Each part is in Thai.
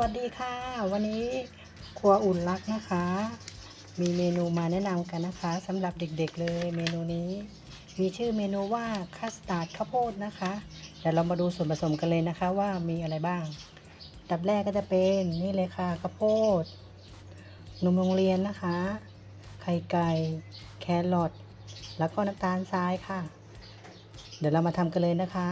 วัสดีค่ะวันนี้ครัวอุ่นรักนะคะมีเมนูมาแนะนำกันนะคะสำหรับเด็กๆเลยเมนูนี้มีชื่อเมนูว่าคัสตาร์ดข้าวโพดนะคะเดี๋ยวเรามาดูส่วนผสมกันเลยนะคะว่ามีอะไรบ้างอันดับแรกก็จะเป็นนี่เลยค่ะข้าวโพดนมโรงเรียนนะคะไข่ไก่แครอทแล้วก็น้ำตาลทรายค่ะเดี๋ยวเรามาทำกันเลยนะคะ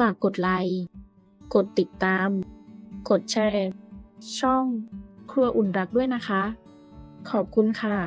ากกดไลค์ กดติดตาม กดแชร์ ช่องครัวอุ่นรักด้วยนะคะ ขอบคุณค่ะ